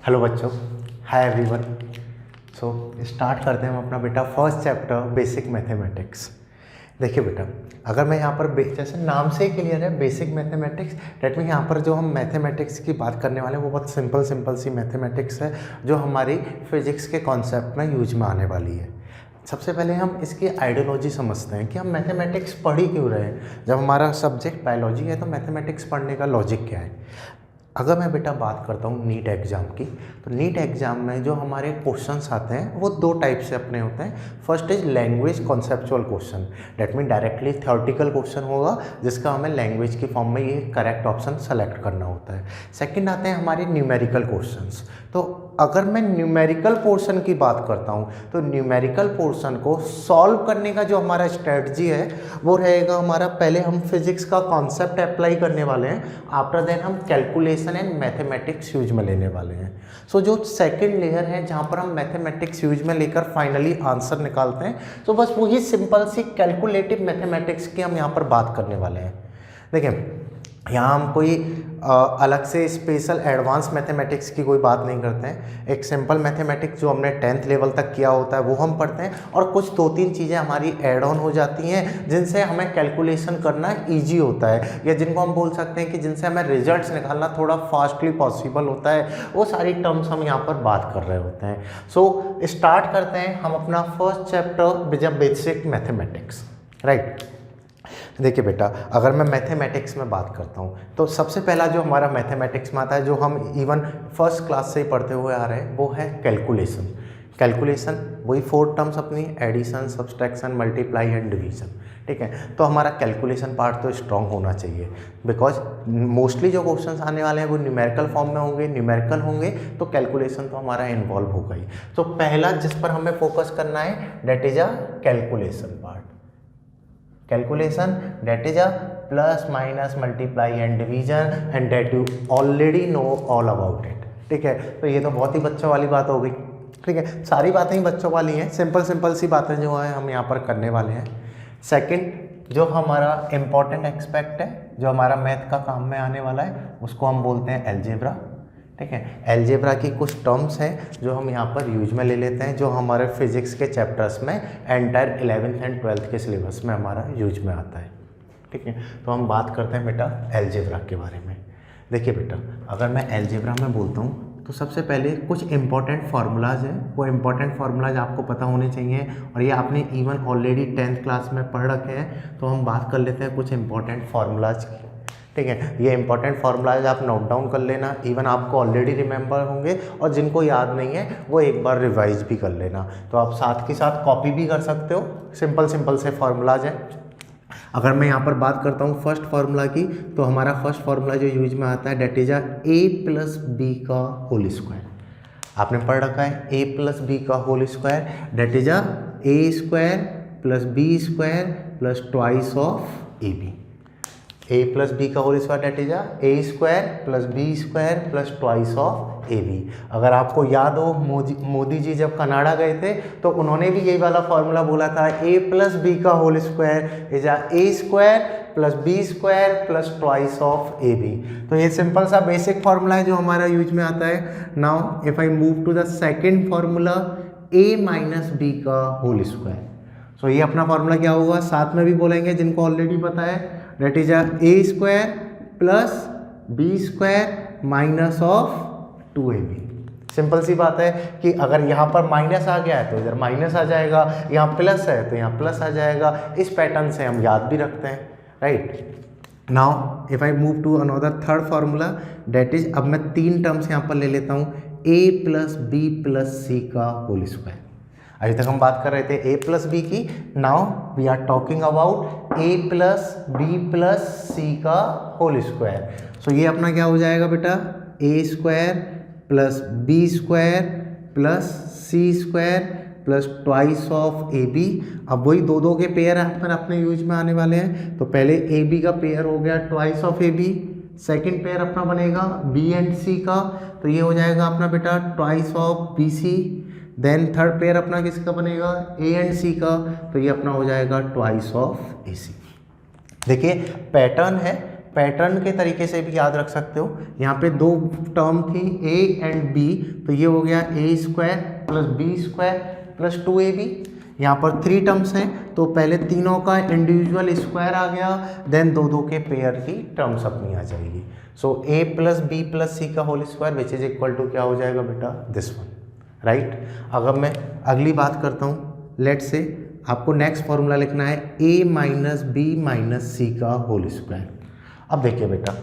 Hello बच्चों, hi everyone. So start करते हैं हम अपना बेटा फर्स्ट चैप्टर बेसिक मैथमेटिक्स। देखिए बेटा, अगर मैं यहाँ पर जैसे नाम से ही क्लियर है बेसिक मैथमेटिक्स, डेट मीन यहाँ पर जो हम मैथमेटिक्स की बात करने वाले हैं वो बहुत सिंपल सी मैथमेटिक्स है जो हमारी फिजिक्स के कॉन्सेप्ट में यूज में आने वाली है। सबसे पहले हम इसकी आइडियोलॉजी समझते हैं कि हम मैथमेटिक्स पढ़ ही क्यों रहे हैं। जब हमारा सब्जेक्ट बायोलॉजी है तो मैथमेटिक्स पढ़ने का लॉजिक क्या है। अगर मैं बेटा बात करता हूँ नीट एग्ज़ाम की, तो नीट एग्ज़ाम में जो हमारे क्वेश्चंस आते हैं वो दो टाइप से अपने होते हैं। First is language conceptual question, that mean directly theoretical question होगा जिसका हमें लैंग्वेज की फॉर्म में ये करेक्ट ऑप्शन सेलेक्ट करना होता है। सेकंड आते हैं हमारे न्यूमेरिकल क्वेश्चंस। तो अगर मैं न्यूमेरिकल पोर्शन की बात करता हूँ तो न्यूमेरिकल पोर्शन को सॉल्व करने का जो हमारा स्ट्रेटजी है वो रहेगा हमारा, पहले हम फिजिक्स का कॉन्सेप्ट अप्लाई करने वाले हैं, आफ्टर देन हम कैलकुलेशन एंड मैथमेटिक्स यूज में लेने वाले हैं। सो जो सेकंड लेयर है जहाँ पर हम मैथमेटिक्स यूज में लेकर फाइनली आंसर निकालते हैं, तो बस वही सिंपल सी कैलकुलेटिव मैथमेटिक्स की हम यहाँ पर बात करने वाले हैं। देखिए, यहाँ हम कोई अलग से स्पेशल एडवांस मैथमेटिक्स की कोई बात नहीं करते हैं। एक सिंपल मैथमेटिक्स जो हमने 10th लेवल तक किया होता है वो हम पढ़ते हैं, और कुछ दो तीन चीज़ें हमारी ऐड ऑन हो जाती हैं जिनसे हमें कैलकुलेशन करना ईजी होता है, या जिनको हम बोल सकते हैं कि जिनसे हमें रिजल्ट्स निकालना थोड़ा फास्टली पॉसिबल होता है। वो सारी टर्म्स हम यहाँ पर बात कर रहे होते हैं। सो स्टार्ट करते हैं हम अपना first chapter basic mathematics, right. देखिए बेटा, अगर मैं मैथमेटिक्स में बात करता हूँ तो सबसे पहला जो हमारा मैथमेटिक्स में आता है, जो हम इवन फर्स्ट क्लास से ही पढ़ते हुए आ रहे हैं, वो है कैलकुलेशन। कैलकुलेशन वही 4 टर्म्स अपनी, addition, subtraction, multiply and division, ठीक है। तो हमारा कैलकुलेशन पार्ट तो स्ट्रांग होना चाहिए, बिकॉज मोस्टली जो क्वेश्चंस आने वाले हैं वो न्यूमेरिकल फॉर्म में होंगे, न्यूमेरिकल होंगे तो कैलकुलेशन तो हमारा इन्वॉल्व होगा ही। तो पहला जिस पर हमें फोकस करना है that is a calculation part. Calculation that is a plus minus multiply and division, and that you already know all about it, ठीक है। तो ये तो बहुत ही बच्चों वाली बात हो गई, ठीक है। सारी बातें ही बच्चों वाली हैं, सिंपल सी बातें जो हैं हम यहाँ पर करने वाले हैं। सेकंड जो हमारा इम्पॉर्टेंट एस्पेक्ट है, जो हमारा मैथ का काम में आने वाला है, उसको हम बोलते हैं अलजेब्रा, ठीक है। अलजेब्रा की कुछ टर्म्स हैं जो हम यहाँ पर यूज में ले लेते हैं, जो हमारे फिजिक्स के चैप्टर्स में एंटायर 11th एंड 12th के सिलेबस में हमारा यूज में आता है, ठीक है। तो हम बात करते हैं बेटा अलजेब्रा के बारे में। देखिए बेटा, अगर मैं अलजेब्रा में बोलता हूँ तो सबसे पहले कुछ इंपॉर्टेंट फार्मूलाज हैं, वो इंपॉर्टेंट फार्मूलाज आपको पता होने चाहिए, और ये आपने इवन ऑलरेडी 10th क्लास में पढ़ रखे हैं। तो हम बात कर लेते हैं कुछ इंपॉर्टेंट फार्मूलाज की, ठीक है। ये इंपॉर्टेंट फार्मूलाज आप नोट डाउन कर लेना, इवन आपको ऑलरेडी रिमेंबर होंगे, और जिनको याद नहीं है वो एक बार रिवाइज भी कर लेना। तो आप साथ के साथ कॉपी भी कर सकते हो, सिंपल से फार्मूलाज हैं। अगर मैं यहाँ पर बात करता हूँ फर्स्ट फार्मूला की, तो हमारा फर्स्ट फार्मूला जो यूज में आता है that is a plus B का होल स्क्वायर। आपने पढ़ रखा है a प्लस बी का whole square that is a square plus B square plus twice of A B. a plus B का whole square that is a square plus B square plus twice of A B. अगर आपको याद हो, मोदी जी जब Canada गए थे तो उन्होंने भी यही वाला फॉर्मूला बोला था, a प्लस बी का whole square is a square plus B square plus twice of A B. तो ये सिंपल सा बेसिक फार्मूला है जो हमारा यूज में आता है। Now if I move to the second formula, a minus B का होल स्क्वायर। सो ये अपना फार्मूला क्या होगा, साथ में भी बोलेंगे जिनको ऑलरेडी पता है, that is a square plus B square minus of 2ab। Simple सी बात है कि अगर यहाँ पर माइनस आ गया है तो इधर माइनस आ जाएगा, यहाँ प्लस है तो यहाँ प्लस आ जाएगा। इस पैटर्न से हम याद भी रखते हैं, right. Now if I move to another third formula, that is, अब मैं 3 टर्म्स यहाँ पर ले लेता हूँ, a plus B plus C का होल स्क्वायर। अभी तक हम बात कर रहे थे a प्लस बी की, now we are talking about a plus B plus C का होल स्क्वायर। सो ये अपना क्या हो जाएगा बेटा, a square plus B square plus C square plus twice of A B. अब वही दो के पेयर अपने यूज में आने वाले हैं। तो पहले ए बी का पेयर हो गया twice of A B, second pair अपना बनेगा बी एंड सी का, तो ये हो जाएगा अपना बेटा twice of B C. Then third pair अपना किसका बनेगा, ए एंड सी का, तो ये अपना हो जाएगा ट्वाइस ऑफ ए सी। देखिए पैटर्न है पैटर्न के तरीके से भी याद रख सकते हो। यहाँ पे दो टर्म थी a एंड b, तो ये हो गया a square plus b square plus 2ab। यहाँ पर 3 टर्म्स हैं, तो पहले तीनों का इंडिविजुअल स्क्वायर आ गया, देन दो के पेयर की टर्म्स अपनी आ जाएगी। So a plus B plus C का whole square which is equal to क्या हो जाएगा बेटा, दिस वन, राइट। अगर मैं अगली बात करता हूँ, लेट से आपको नेक्स्ट फॉर्मूला लिखना है a minus B minus C का होल स्क्वायर। अब देखिए बेटा,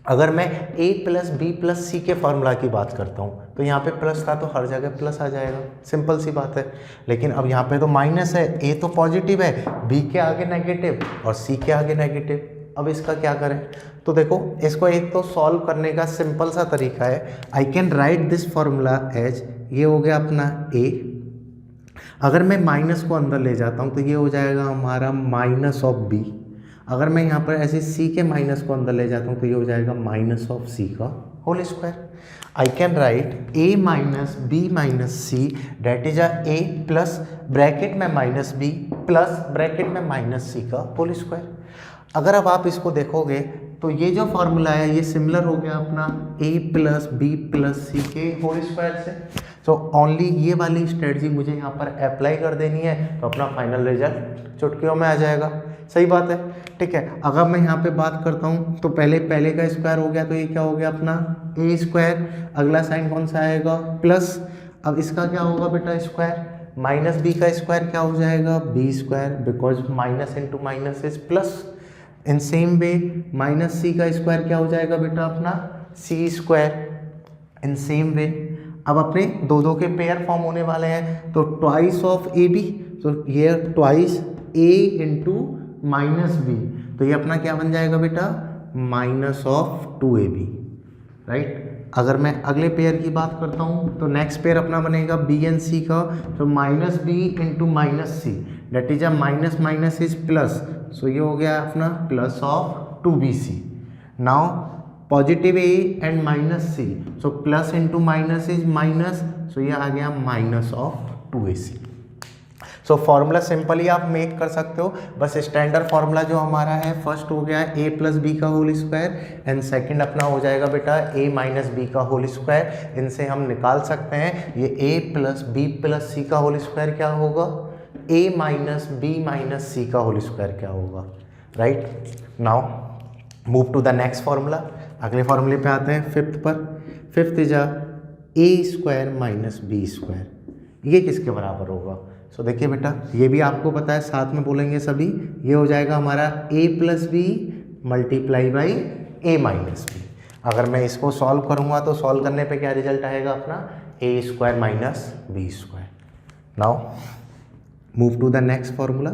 अगर मैं a प्लस बी प्लस सी के फार्मूला की बात करता हूँ तो यहाँ पे प्लस था तो हर जगह प्लस आ जाएगा, सिंपल सी बात है। लेकिन अब यहाँ पे तो माइनस है, a तो पॉजिटिव है, b के आगे नेगेटिव और c के आगे नेगेटिव। अब इसका क्या करें, तो देखो इसको एक तो सॉल्व करने का सिंपल सा तरीका है, I can write this formula as, ये हो गया अपना a, अगर मैं माइनस को अंदर ले जाता हूँ तो ये हो जाएगा हमारा माइनस ऑफ b, अगर मैं यहाँ पर ऐसे c के माइनस को अंदर ले जाता हूँ तो ये हो जाएगा माइनस ऑफ c का whole square. I can write a minus B minus C that is a plus bracket में माइनस b प्लस ब्रैकेट में माइनस c का होल स्क्वायर। अगर अब आप इसको देखोगे तो ये जो फॉर्मूला है ये सिमिलर हो गया अपना a प्लस बी प्लस सी के होल स्क्वायर से। सो ओनली ये वाली स्ट्रेटजी मुझे यहाँ पर अप्लाई कर देनी है, तो अपना फाइनल रिजल्ट चुटकियों में आ जाएगा। सही बात है, ठीक है। अगर मैं यहाँ पे बात करता हूँ तो पहले का स्क्वायर हो गया, तो ये क्या हो गया अपना a स्क्वायर, अगला साइन कौन सा आएगा, प्लस। अब इसका क्या होगा बेटा स्क्वायर, माइनस बी का स्क्वायर क्या हो जाएगा, B square, because minus into minus is plus. In same way minus C का स्क्वायर क्या हो जाएगा बेटा अपना सी स्क्वायर। इन सेम वे अब अपने दो के पेयर फॉर्म होने वाले हैं, तो ट्वाइस ऑफ ए बी, तो ये ट्वाइस ए इंटू माइनस बी, तो ये अपना क्या बन जाएगा बेटा माइनस ऑफ 2ab, राइट। अगर मैं अगले पेयर की बात करता हूँ तो नेक्स्ट पेयर अपना बनेगा बी एंड सी का, तो minus B into minus C that is a minus minus is plus, so ये हो गया अपना plus of 2bc। Now positive a and minus C, so plus into minus is minus, so ये आ गया minus of 2ac। So formula simply आप make कर सकते हो, बस स्टैंडर्ड फार्मूला जो हमारा है फर्स्ट हो गया a प्लस बी का होल स्क्वायर एंड सेकंड अपना हो जाएगा बेटा a माइनस बी का होल स्क्वायर। इनसे हम निकाल सकते हैं ये a plus B plus C का होल स्क्वायर क्या होगा, a minus B minus C का होल स्क्वायर क्या होगा, right. Now move to the next formula, अगले फार्मूले पे आते हैं फिफ्थ पर। Fifth is a square minus B square, ये किसके बराबर होगा। सो देखिए बेटा ये भी आपको पता है, साथ में बोलेंगे सभी, ये हो जाएगा हमारा a plus B multiply by a minus B. अगर मैं इसको सॉल्व करूँगा तो सॉल्व करने पे क्या रिजल्ट आएगा अपना a square minus B square. Now move to the next formula.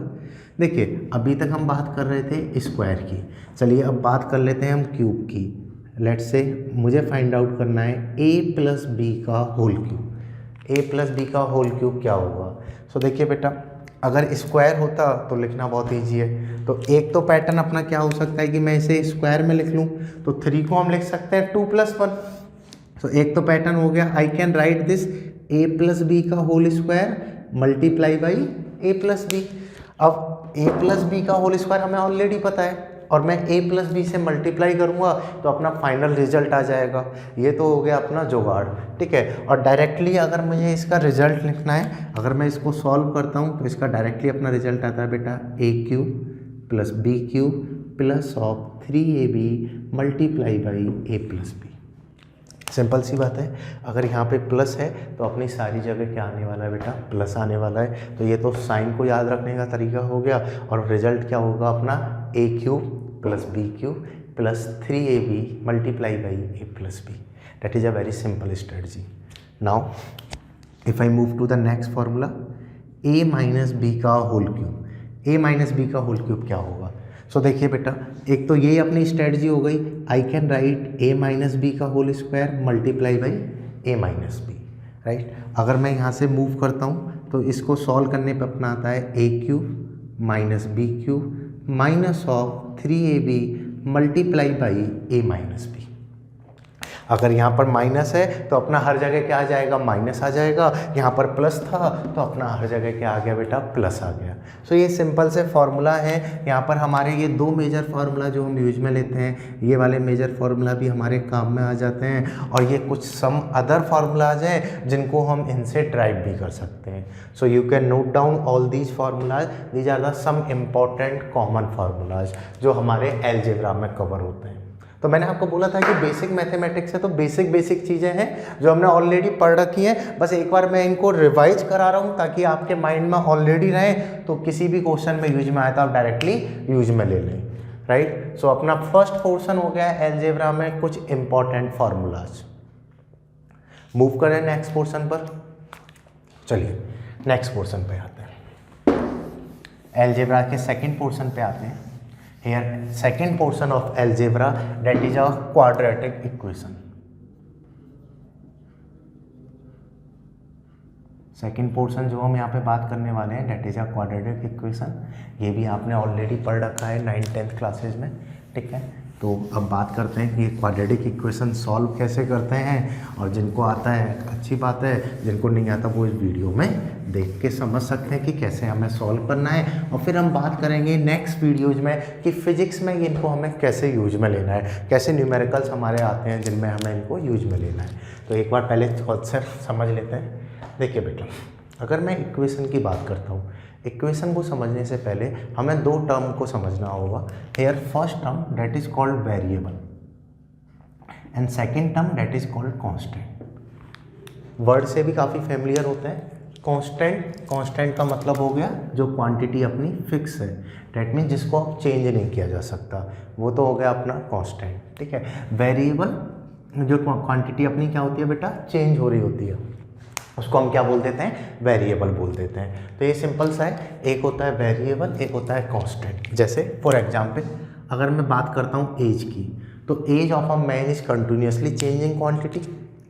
देखिए अभी तक हम बात कर रहे थे स्क्वायर की, चलिए अब बात कर लेते हैं हम क्यूब की। लेट्स से मुझे फाइंड आउट करना है a प्लस बी का whole cube, a plus B का होल क्यूब क्या होगा। सो देखिए बेटा अगर स्क्वायर होता तो लिखना बहुत ईजी है, तो एक तो पैटर्न अपना क्या हो सकता है कि मैं इसे स्क्वायर में लिख लूँ, तो 3 को हम लिख सकते हैं 2 प्लस 1। तो एक तो पैटर्न हो गया, I can write this a plus B का whole square multiply by a plus B. अब a प्लस बी का होल स्क्वायर हमें ऑलरेडी पता है और मैं a प्लस बी से मल्टीप्लाई करूँगा तो अपना फाइनल रिजल्ट आ जाएगा। ये तो हो गया अपना जुगाड़, ठीक है। और डायरेक्टली अगर मुझे इसका रिजल्ट लिखना है, अगर मैं इसको सॉल्व करता हूँ तो इसका डायरेक्टली अपना रिजल्ट आता है बेटा a cube plus B cube plus of 3ab multiply by a plus B. Simple सी बात है, अगर यहाँ पे प्लस है तो अपनी सारी जगह क्या आने वाला है बेटा प्लस आने वाला है। तो ये तो साइन को याद रखने का तरीका हो गया और रिजल्ट क्या होगा अपना a cube plus B cube plus 3ab multiply by a plus B. That is a very simple strategy. Now if I move to the next formula, a minus B का whole cube, a minus B का whole cube क्या होगा। सो देखिए बेटा एक तो ये अपनी स्ट्रेटजी हो गई, I can write a minus B का whole square multiply by a minus B, right. अगर मैं यहाँ से मूव करता हूँ तो इसको सॉल्व करने पे अपना आता है a cube minus B cube minus of 3ab multiply by a minus B. अगर यहाँ पर माइनस है तो अपना हर जगह क्या आ जाएगा, माइनस आ जाएगा। यहाँ पर प्लस था तो अपना हर जगह क्या आ गया बेटा, प्लस आ गया। सो ये सिंपल से फॉर्मूला है। यहाँ पर हमारे ये दो मेजर फार्मूला जो हम यूज में लेते हैं, ये वाले मेजर फार्मूला भी हमारे काम में आ जाते हैं, और ये कुछ सम अदर फार्मूलाज हैं जिनको हम इनसे ड्राइव भी कर सकते हैं। So you can note down all these formulas, these are the some important common formulas जो हमारे अलजेब्रा में कवर होते हैं। तो मैंने आपको बोला था कि बेसिक मैथमेटिक्स है तो बेसिक चीज़ें हैं जो हमने ऑलरेडी पढ़ रखी हैं, बस एक बार मैं इनको रिवाइज करा रहा हूँ ताकि आपके माइंड में ऑलरेडी रहे, तो किसी भी क्वेश्चन में यूज में आया तो आप डायरेक्टली यूज में ले लें, राइट। सो अपना फर्स्ट पोर्शन हो गया अलजेब्रा में कुछ इंपॉर्टेंट फार्मूलाज। मूव करें नेक्स्ट पोर्शन पर। चलिए नेक्स्ट पोर्शन पे आते हैं, अलजेब्रा के सेकंड पोर्शन पे आते हैं। Here second portion of algebra, that is a quadratic equation. Second portion जो हम यहाँ पे बात करने वाले हैं that is a quadratic equation. ये भी आपने ऑलरेडी पढ़ रखा है 9th-10th क्लासेज में, ठीक है। तो अब बात करते हैं कि ये क्वाड्रेटिक इक्वेशन सॉल्व कैसे करते हैं, और जिनको आता है अच्छी बात है, जिनको नहीं आता वो इस वीडियो में देख के समझ सकते हैं कि कैसे हमें सॉल्व करना है। और फिर हम बात करेंगे नेक्स्ट वीडियोज में कि फिजिक्स में इनको हमें कैसे यूज में लेना है, कैसे न्यूमेरिकल्स हमारे आते हैं जिनमें हमें इनको यूज में लेना है। तो एक बार पहले खुद से समझ लेते हैं। देखिए बेटा, अगर मैं इक्वेशन की बात करता हूँ, इक्वेशन को समझने से पहले हमें दो टर्म को समझना होगा। Hair first term that is called variable and second term that is called constant. Word से भी काफ़ी फेमिलियर होते हैं। कांस्टेंट का मतलब हो गया जो क्वांटिटी अपनी फिक्स है, डैट मीन जिसको आप चेंज नहीं किया जा सकता, वो तो हो गया अपना कांस्टेंट, ठीक है। वेरिएबल जो क्वांटिटी अपनी क्या होती है बेटा, चेंज हो रही होती है, उसको हम क्या बोल देते हैं, वेरिएबल बोल देते हैं। तो ये सिंपल सा है, एक होता है वेरिएबल, एक होता है कांस्टेंट। जैसे फॉर एग्जांपल अगर मैं बात करता हूँ एज की, तो age of a man is continuously changing quantity.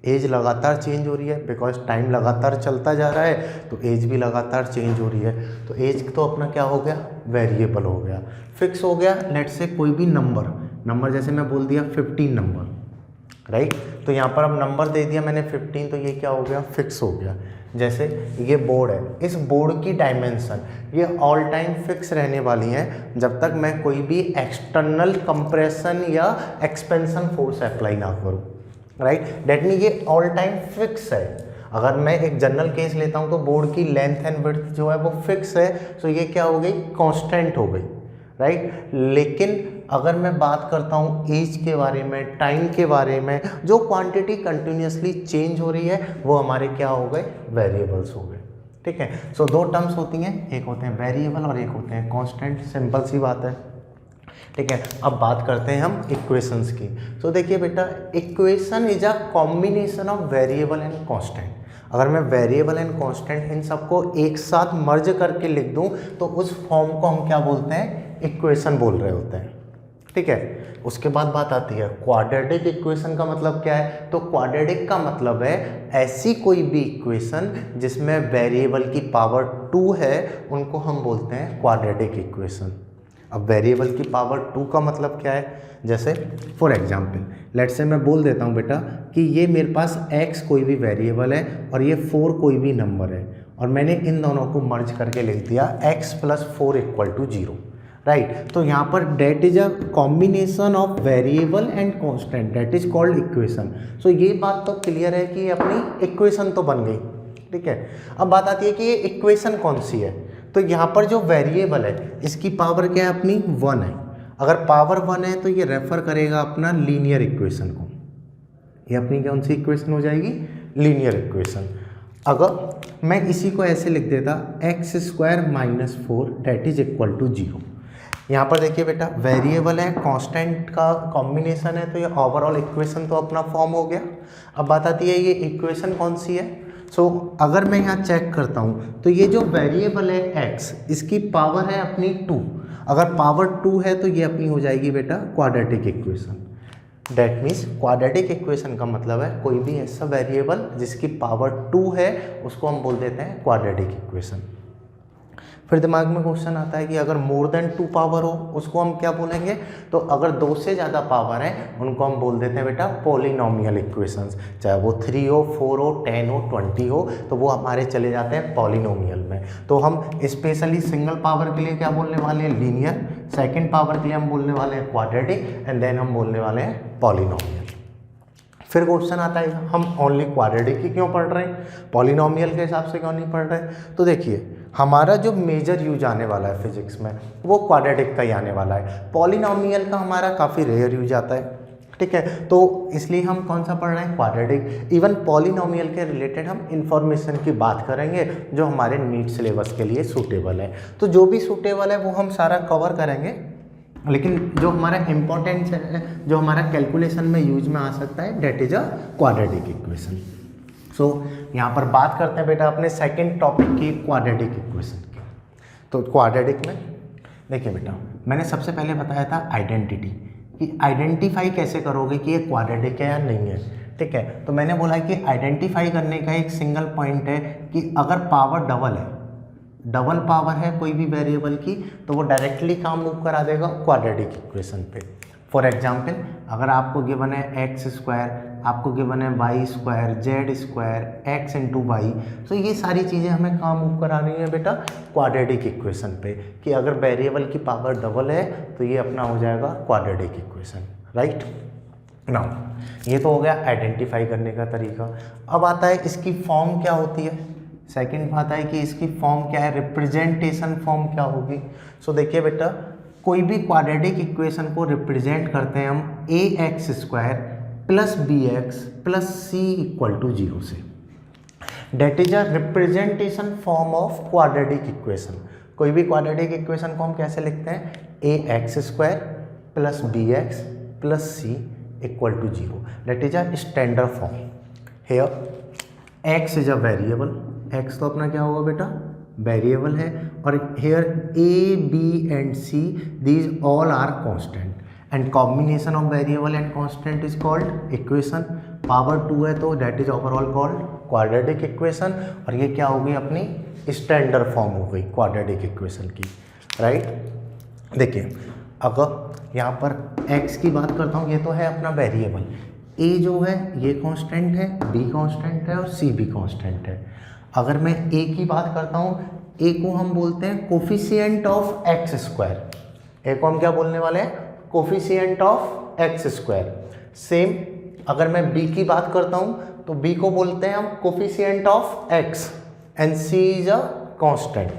Age लगातार चेंज हो रही है बिकॉज टाइम लगातार चलता जा रहा है, तो एज भी लगातार चेंज हो रही है। तो एज तो अपना क्या हो गया, वेरिएबल हो गया, फिक्स हो गया। लेट्स से कोई भी नंबर जैसे मैं बोल दिया 15 नंबर, राइट। तो यहाँ पर अब नंबर दे दिया मैंने 15, तो ये क्या हो गया, फिक्स हो गया। जैसे ये बोर्ड है, इस बोर्ड की डायमेंशन ये ऑल टाइम फिक्स रहने वाली है जब तक मैं कोई भी एक्सटर्नल कंप्रेशन या एक्सपेंशन फोर्स अप्लाई ना करूँ, राइट। डेट मीन ये ऑल टाइम फिक्स है। अगर मैं एक जनरल केस लेता हूँ तो बोर्ड की लेंथ एंड विड्थ जो है वो फिक्स है, तो ये क्या हो गई, कांस्टेंट हो गई, राइट। लेकिन अगर मैं बात करता हूँ एज के बारे में, टाइम के बारे में, जो क्वांटिटी कंटिन्यूसली चेंज हो रही है वो हमारे क्या हो गए, वेरिएबल्स हो गए, ठीक है। सो दो टर्म्स होती हैं, एक होते हैं वेरिएबल और एक होते हैं कांस्टेंट, सिंपल सी बात है, ठीक है। अब बात करते हैं हम इक्वेशंस की। तो देखिए बेटा, equation is a combination of variable and constant. अगर मैं वेरिएबल एंड कांस्टेंट इन सबको एक साथ मर्ज करके लिख दूं तो उस फॉर्म को हम क्या बोलते हैं, इक्वेशन बोल रहे होते हैं, ठीक है। उसके बाद बात आती है क्वाड्रेटिक इक्वेशन का मतलब क्या है। तो क्वाड्रेटिक का मतलब है ऐसी कोई भी इक्वेशन जिसमें वेरिएबल की पावर 2 है, उनको हम बोलते हैं क्वाड्रेटिक इक्वेशन। अब वेरिएबल की पावर 2 का मतलब क्या है, जैसे फॉर एग्जांपल लेट्स से मैं बोल देता हूँ बेटा कि ये मेरे पास x कोई भी वेरिएबल है और ये 4 कोई भी नंबर है, और मैंने इन दोनों को मर्ज करके लिख दिया x + 4 = 0, राइट। तो यहाँ पर that is a combination of variable and constant, that is called equation. So ये बात तो क्लियर है कि अपनी इक्वेशन तो बन गई, ठीक है। अब बात आती है कि ये इक्वेशन कौन सी है। तो यहाँ पर जो वेरिएबल है इसकी पावर क्या है, अपनी 1 है। अगर पावर 1 है तो ये रेफर करेगा अपना लीनियर इक्वेशन को, ये अपनी कौन सी इक्वेशन हो जाएगी, लीनियर इक्वेशन। अगर मैं इसी को ऐसे लिख देता x² - 4 date is equal to 0। यहाँ पर देखिए बेटा, वेरिएबल है, कांस्टेंट का कॉम्बिनेशन है, तो ये ओवरऑल इक्वेशन तो अपना फॉर्म हो गया। अब बात आती है ये इक्वेशन कौन सी है। सो अगर मैं यहाँ चेक करता हूँ तो ये जो वेरिएबल है x, इसकी पावर है अपनी 2। अगर पावर 2 है तो ये अपनी हो जाएगी बेटा quadratic equation. That means quadratic equation का मतलब है कोई भी ऐसा वेरिएबल जिसकी पावर 2 है उसको हम बोल देते हैं क्वाड्रेटिक इक्वेशन। फिर दिमाग में क्वेश्चन आता है कि अगर मोर देन 2 पावर हो उसको हम क्या बोलेंगे, तो अगर 2 से ज़्यादा पावर है उनको हम बोल देते हैं बेटा पॉलिनोमियल इक्वेशंस, चाहे वो 3 हो, 4 हो, 10 हो, 20 हो, तो वो हमारे चले जाते हैं पॉलिनोमियल में। तो हम स्पेशली सिंगल पावर के लिए क्या बोलने वाले हैं, लीनियर, सेकेंड पावर के लिए हम बोलने वाले हैं क्वाड्रेटिक, एंड देन हम बोलने वाले हैं पॉलिनोमियल। फिर क्वेश्चन आता है हम ओनली क्वाड्रेटिक ही क्यों पढ़ रहे हैं, पॉलिनोमियल के हिसाब से क्यों नहीं पढ़ रहे। तो देखिए हमारा जो मेजर यूज आने वाला है फिजिक्स में वो क्वाड्रेटिक का ही आने वाला है, पॉलिनोमियल का हमारा काफ़ी रेयर यूज आता है, ठीक है। तो इसलिए हम कौन सा पढ़ रहे हैं, क्वाड्रेटिक। इवन पॉलिनोमियल के रिलेटेड हम इंफॉर्मेशन की बात करेंगे जो हमारे नीट सिलेबस के लिए सूटेबल है। तो जो भी सूटेबल है वो हम सारा कवर करेंगे, लेकिन जो हमारा इम्पोर्टेंट है, जो हमारा कैलकुलेशन में यूज में आ सकता है, that is a quadratic equation. So यहाँ पर बात करते हैं बेटा अपने सेकंड टॉपिक की, क्वाड्रेटिक इक्वेशन की। तो क्वाड्रेटिक में देखिए बेटा, मैंने सबसे पहले बताया था आइडेंटिटी, कि आइडेंटिफाई कैसे करोगे कि ये क्वाड्रेटिक है या नहीं है, ठीक है। तो मैंने बोला कि आइडेंटिफाई करने का एक सिंगल पॉइंट है कि अगर पावर डबल है, डबल पावर है कोई भी वेरिएबल की, तो वो डायरेक्टली काम मूव करा देगा क्वाड्रेटिक इक्वेशन पे। फॉर एग्जांपल अगर आपको गिवन है एक्स स्क्वायर, आपको गिवन है Y square, Z square, X into Y, तो ये सारी चीज़ें हमें काम मूव करा रही हैं बेटा क्वाड्रेटिक इक्वेशन पे, कि अगर वेरिएबल की पावर डबल है तो ये अपना हो जाएगा क्वाड्रेटिक इक्वेशन, राइट। नाउ ये तो हो गया आइडेंटिफाई करने का तरीका। अब आता है इसकी फॉर्म क्या होती है, सेकंड बात है कि इसकी फॉर्म क्या है, रिप्रेजेंटेशन फॉर्म क्या होगी। सो देखिए बेटा, कोई भी क्वाड्रेटिक इक्वेशन को रिप्रेजेंट करते हैं हम A X square plus B x plus C equal to 0 से। That is a representation form of quadratic equation. कोई भी क्वाड्रेटिक इक्वेशन को हम कैसे लिखते हैं, A X square plus B x plus C equal to 0। That is a standard form. Here X is a variable, X तो अपना क्या होगा बेटा, वेरिएबल है, और here A B and C these all are constant, and combination of variable and constant is called equation. Power 2 है तो that is overall called quadratic equation, और ये क्या हो गई अपनी स्टैंडर्ड फॉर्म हो गई क्वाड्रेटिक इक्वेशन की, राइट। देखिए अगर यहाँ पर x की बात करता हूँ, ये तो है अपना वेरिएबल, a जो है ये कांस्टेंट है, b कांस्टेंट है और c भी कांस्टेंट है। अगर मैं a की बात करता हूँ, a को हम बोलते हैं coefficient of x square, a को हम क्या बोलने वाले हैं, coefficient of x square. Same अगर मैं b की बात करता हूँ तो b को बोलते हैं हम coefficient of x, and c is a constant,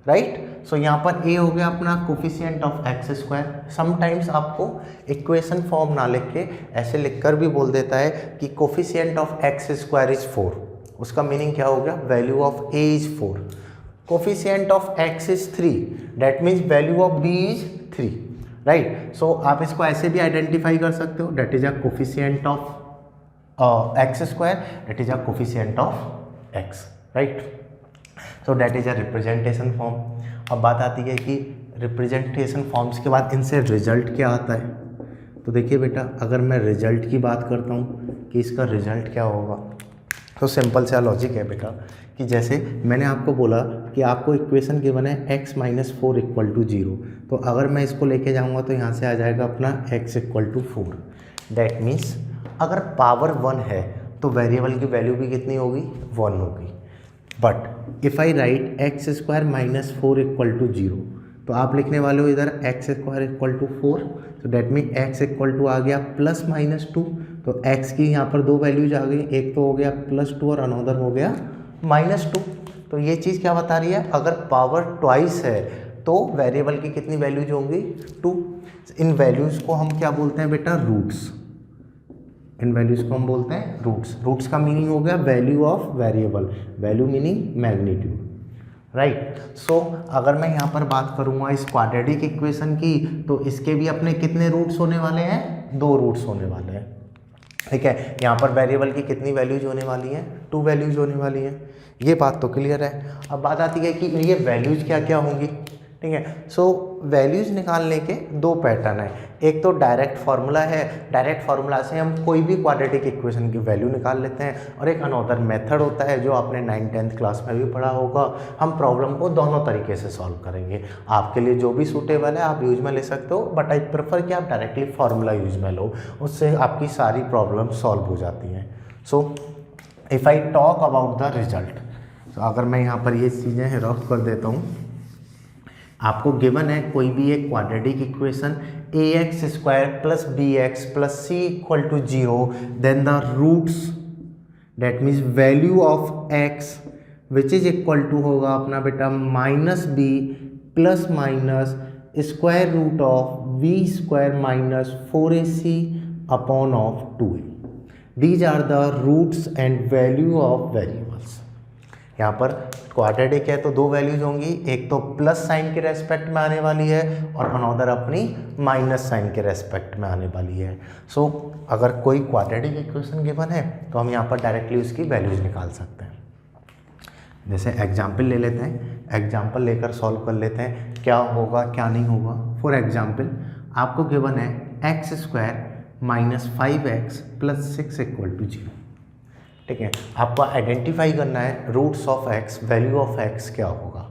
right. So यहाँ पर a हो गया अपना coefficient of x square. Sometimes आपको इक्वेशन फॉर्म ना लिख के ऐसे लिखकर भी बोल देता है कि coefficient of x square is 4। उसका मीनिंग क्या हो गया, value of a is 4, coefficient of x is 3, that means value of b is 3, right. So आप इसको ऐसे भी आइडेंटिफाई कर सकते हो, that is a coefficient of x square, that is a coefficient of x, right. So that is a representation form. अब बात आती है कि रिप्रेजेंटेशन फॉर्म्स के बाद इनसे रिजल्ट क्या आता है। तो देखिए बेटा, अगर मैं रिजल्ट की बात करता हूँ कि इसका रिजल्ट क्या होगा, तो सिंपल सा लॉजिक है बेटा, कि जैसे मैंने आपको बोला कि आपको इक्वेशन गिवन है x माइनस 4 इक्वल टू 0, तो अगर मैं इसको लेके जाऊंगा तो यहाँ से आ जाएगा अपना x equal to 4। That means अगर पावर 1 है तो वेरिएबल की वैल्यू भी कितनी होगी, 1 होगी। But if I write x square minus 4 equal to 0, तो आप लिखने वाले हो इधर एक्स स्क्वायर इक्वल टू 4, तो that mean X equal to आ गया प्लस माइनस 2, तो x की यहाँ पर 2 वैल्यूज आ गई, एक तो हो गया +2 और अनदर हो गया -2। तो ये चीज़ क्या बता रही है, अगर पावर ट्वाइस है तो वेरिएबल की कितनी वैल्यूज होंगी, 2। इन वैल्यूज़ को हम क्या बोलते हैं बेटा, रूट्स। इन वैल्यूज़ को हम बोलते हैं रूट्स। रूट्स का मीनिंग हो गया value of variable, value meaning magnitude, right. So अगर मैं यहाँ पर बात करूँगा इस क्वाड्रेटिक इक्वेशन की, तो इसके भी अपने कितने रूट्स होने वाले हैं, 2 रूट्स होने वाले हैं, ठीक है। यहाँ पर वेरिएबल की कितनी वैल्यूज होने वाली हैं, 2 वैल्यूज होने वाली हैं। ये बात तो क्लियर है। अब बात आती है कि ये वैल्यूज क्या क्या होंगी। ठीक है। सो वैल्यूज़ निकालने के दो पैटर्न है, एक तो डायरेक्ट फार्मूला है, डायरेक्ट फार्मूला से हम कोई भी क्वाड्रेटिक इक्वेशन की वैल्यू निकाल लेते हैं, और एक अनदर मेथड होता है जो आपने 9th-10th क्लास में भी पढ़ा होगा। हम प्रॉब्लम को दोनों तरीके से सॉल्व करेंगे, आपके लिए जो भी सूटेबल है आप यूज में ले सकते हो, बट आई प्रेफर कि आप डायरेक्टली फार्मूला यूज में लो, उससे आपकी सारी प्रॉब्लम सॉल्व हो जाती हैं। So if I talk about the result, तो अगर मैं यहाँ पर ये चीज़ें रफ कर देता हूँ, आपको गिवन है कोई भी एक quadratic equation ax² + bx + c = 0, then the roots that means value of x which is equal to होगा अपना बेटा -b ± square root of b² - 4ac upon of 2a। These are the roots and value of variables. यहाँ पर quadratic है तो दो values होंगी, एक तो प्लस साइन के रेस्पेक्ट में आने वाली है और अनदर अपनी माइनस साइन के रेस्पेक्ट में आने वाली है। सो अगर कोई क्वाड्रेटिक इक्वेशन गिवन है तो हम यहाँ पर डायरेक्टली उसकी वैल्यूज निकाल सकते हैं। जैसे एग्जाम्पल ले लेते हैं, एग्जाम्पल लेकर सॉल्व कर लेते हैं क्या होगा क्या नहीं होगा। फॉर एग्जाम्पल आपको गिवन है x² - 5x + 6 = 0, ठीक है। आपको आइडेंटिफाई करना है roots of x, value of x क्या होगा।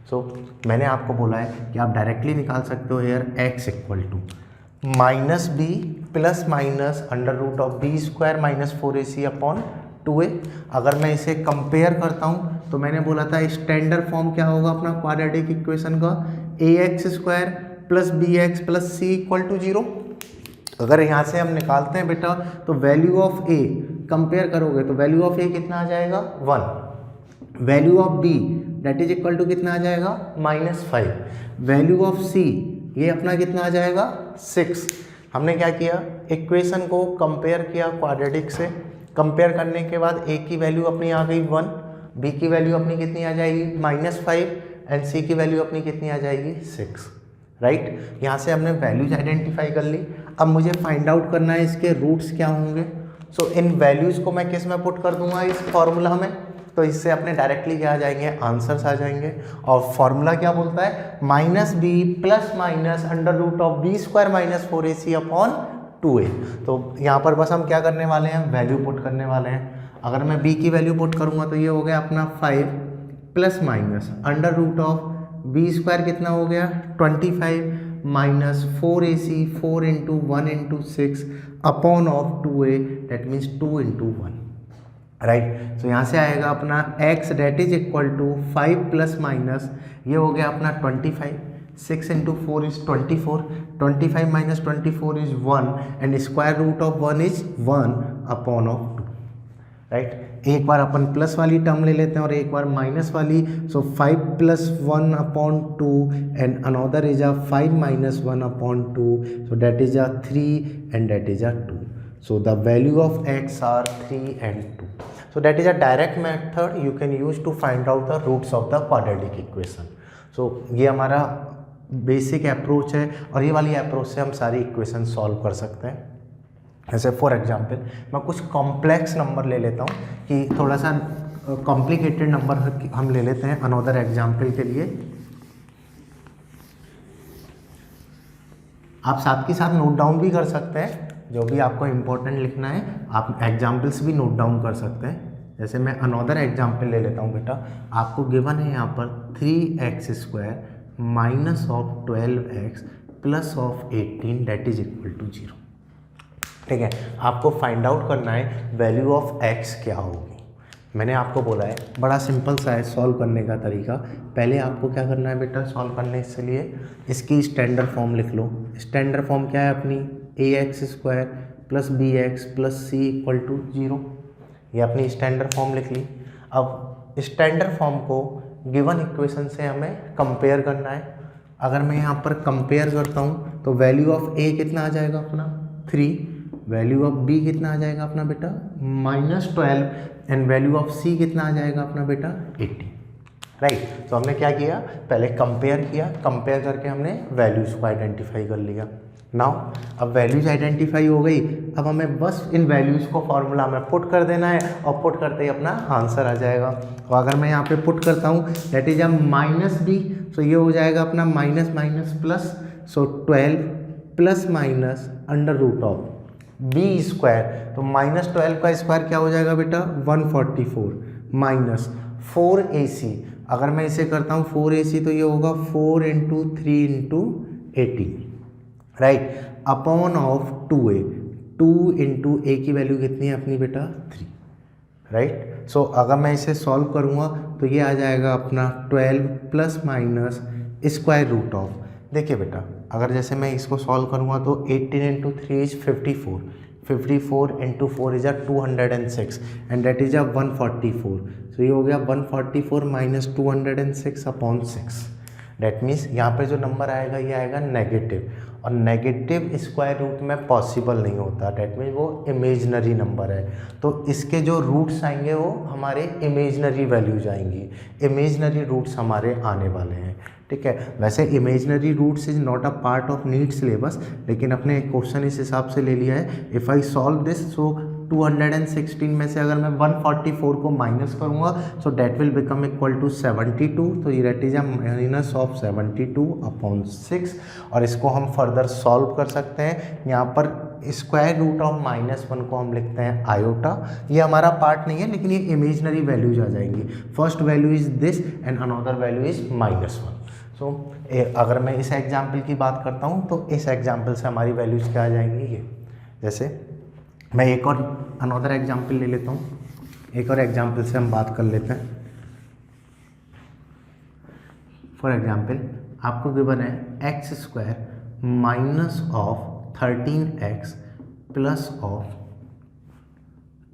सो मैंने आपको बोला है कि आप डायरेक्टली निकाल सकते हो hair x = -b ± √b² - 4ac upon 2a। अगर मैं इसे कंपेयर करता हूँ तो मैंने बोला था स्टैंडर्ड फॉर्म क्या होगा अपना क्वाड्रेटिक इक्वेशन का, ax² + bx + c = 0। अगर यहाँ से हम निकालते हैं बेटा तो वैल्यू ऑफ a कंपेयर करोगे तो वैल्यू ऑफ a कितना आ जाएगा 1, value of b that is equal to कितना आ जाएगा -5, वैल्यू ऑफ c ये अपना कितना आ जाएगा 6। हमने क्या किया, इक्वेशन को कंपेयर किया क्वाड्रेटिक से, कंपेयर करने के बाद a की वैल्यू अपनी आ गई 1, b की वैल्यू अपनी कितनी आ जाएगी -5 एंड c की वैल्यू अपनी कितनी आ जाएगी 6, राइट। यहाँ से हमने वैल्यूज आइडेंटिफाई कर ली। अब मुझे फाइंड आउट करना है इसके रूट्स क्या होंगे। सो इन वैल्यूज़ को मैं किस में पुट कर दूंगा, इस फॉर्मूला में, तो इससे अपने डायरेक्टली क्या आ जाएंगे, आंसर्स आ जाएंगे। और फॉर्मूला क्या बोलता है, -b ± √b² - 4ac upon 2a। तो यहाँ पर बस हम क्या करने वाले हैं, वैल्यू पुट करने वाले हैं। अगर मैं b की वैल्यू पुट करूँगा तो ये हो गया अपना 5 ± √b² कितना हो गया 25 -4ac 4 × 1 × 6 upon of 2a that means 2 × 1, right. So यहाँ से आएगा अपना x that is equal to 5 ± ये हो गया अपना 25, 6 × 4 is 24, 25 - 24 is 1 and square root of 1 is 1 upon of 2, right. एक बार अपन प्लस वाली टर्म ले लेते हैं और एक बार माइनस वाली। So 5 + 1 upon 2 and another is 5 - 1 upon 2, so that is 3 and that is 2। So the value of x are 3 and 2। So that is a direct method you can use to find out the roots of the quadratic equation. So ये हमारा basic approach है और ये वाली approach से हम सारी equation solve कर सकते हैं। जैसे फॉर एग्जांपल मैं कुछ कॉम्प्लेक्स नंबर ले लेता हूँ कि थोड़ा सा कॉम्प्लिकेटेड नंबर हम ले लेते हैं अनदर एग्जांपल के लिए। आप साथ के साथ नोट डाउन भी कर सकते हैं, जो भी आपको इम्पोर्टेंट लिखना है आप एग्जाम्पल्स भी नोट डाउन कर सकते हैं। जैसे मैं अनदर एग्जांपल ले लेता हूँ बेटा, आपको गिवन है यहाँ पर 3x² - 12x + 18 that is equal to 0, ठीक है। आपको फाइंड आउट करना है वैल्यू ऑफ x क्या होगी। मैंने आपको बोला है बड़ा सिंपल सा है सॉल्व करने का तरीका। पहले आपको क्या करना है बेटा, सॉल्व करने के लिए इसकी स्टैंडर्ड फॉर्म लिख लो। स्टैंडर्ड फॉर्म क्या है अपनी, ax² + bx + c = 0, ये अपनी स्टैंडर्ड फॉर्म लिख ली। अब स्टैंडर्ड फॉर्म को गिवन इक्वेशन से हमें कंपेयर करना है। अगर मैं यहाँ पर कंपेयर करता हूँ तो वैल्यू ऑफ a कितना आ जाएगा अपना 3, वैल्यू ऑफ b कितना आ जाएगा अपना बेटा -12 एंड वैल्यू ऑफ c कितना आ जाएगा अपना बेटा 80, राइट। तो हमने क्या किया, पहले कंपेयर किया, कंपेयर करके हमने वैल्यूज़ को आइडेंटिफाई कर लिया। नाउ अब वैल्यूज आइडेंटिफाई हो गई, अब हमें बस इन वैल्यूज़ को फॉर्मूला में पुट कर देना है और पुट करते ही अपना आंसर आ जाएगा। तो अगर मैं यहाँ पे पुट करता हूँ that is minus b, so ये हो जाएगा अपना minus minus plus, so 12 plus minus under root of b square, तो माइनस 12 का स्क्वायर क्या हो जाएगा बेटा 144 माइनस 4ac, अगर मैं इसे करता हूँ 4ac तो ये होगा 4 into 3 into 18 right, upon of 2a, 2 into A की वैल्यू कितनी है अपनी बेटा 3 राइट। सो अगर मैं इसे सॉल्व करूँगा तो ये आ जाएगा अपना 12 plus minus square root of, देखिए बेटा अगर जैसे मैं इसको सॉल्व करूँगा तो 18 into 3 is 54, 54 into 4 is 206 and that is 144, सो ये हो गया 144 माइनस 206 अपॉन 6, डैट मीन्स यहाँ पे जो नंबर आएगा ये आएगा नेगेटिव, और नेगेटिव स्क्वायर रूट में पॉसिबल नहीं होता, डैट मीन्स वो इमेजनरी नंबर है, तो इसके जो रूट्स आएंगे वो हमारे इमेजनरी वैल्यूज आएंगी, इमेजनरी रूट्स हमारे आने वाले हैं, ठीक है। वैसे imaginary roots is not a part of NEET syllabus, लेकिन अपने क्वेश्चन इस हिसाब से ले लिया है। If I solve this, so 216 में से अगर मैं 144 को माइनस करूँगा so that will become equal to 72, तो ये that is minus of 72 upon 6, और इसको हम फर्दर सॉल्व कर सकते हैं। यहाँ पर स्क्वायर रूट ऑफ -1 को हम लिखते हैं आयोटा, ये हमारा पार्ट नहीं है लेकिन ये इमेजनरी वैल्यूज आ जाएंगी, first value is this and another value is -1। सो अगर मैं इस एग्जाम्पल की बात करता हूँ तो इस एग्जाम्पल से हमारी वैल्यूज क्या आ जाएंगी, ये जैसे मैं एक और अनदर एग्जाम्पल ले लेता हूँ, एक और एग्जाम्पल से हम बात कर लेते हैं। फॉर एग्जाम्पल आपको गिवन है x square minus of 13x plus of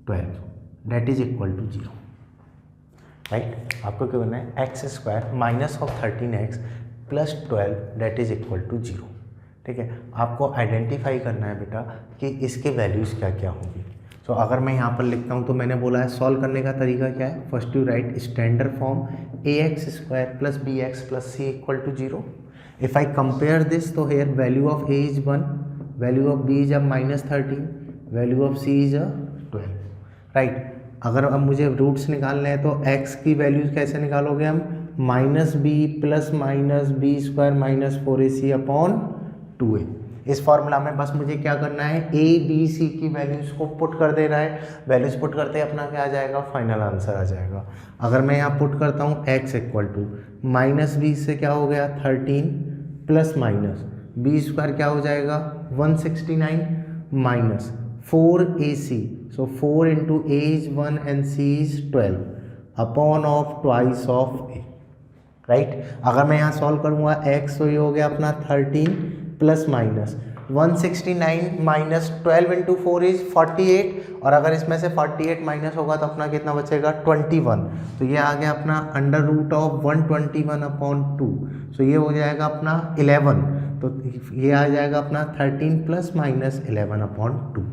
12 that is equal to 0 right, आपको गिवन है x square minus of 13x plus 12 that is equal to 0, ठीक है। आपको आइडेंटिफाई करना है बेटा कि इसके वैल्यूज़ क्या क्या होंगी। सो अगर मैं यहाँ पर लिखता हूँ तो मैंने बोला है सॉल्व करने का तरीका क्या है, first you write standard form ax square plus bx plus c equal to 0। If I compare this तो here value of a is 1, value of b is -13, value of c is 12 right. अगर अब मुझे roots निकालने हैं तो x की values कैसे निकालोगे हम, -b plus minus B square minus 4ac upon 2a। इस फॉर्मूला में बस मुझे क्या करना है, a b c की वैल्यूज को पुट कर देना है, वैल्यूज पुट करते ही अपना क्या आ जाएगा, फाइनल आंसर आ जाएगा। अगर मैं यहाँ पुट करता हूँ x इक्वल टू -b से क्या हो गया 13 प्लस माइनस बी स्क्वायर क्या हो जाएगा 169 minus 4ac, so 4 into a is 1 and c is 12 upon of twice of a right. अगर मैं यहाँ सॉल्व करूँगा x तो ये हो गया अपना 13 plus minus 169 minus 12 into 4 is 48, और अगर इसमें से 48 माइनस होगा तो अपना कितना बचेगा 21, तो ये आ गया अपना अंडर रूट ऑफ 121 अपॉन 2, सो ये हो जाएगा अपना 11, तो ये आ जाएगा अपना 13 plus minus 11 upon 2।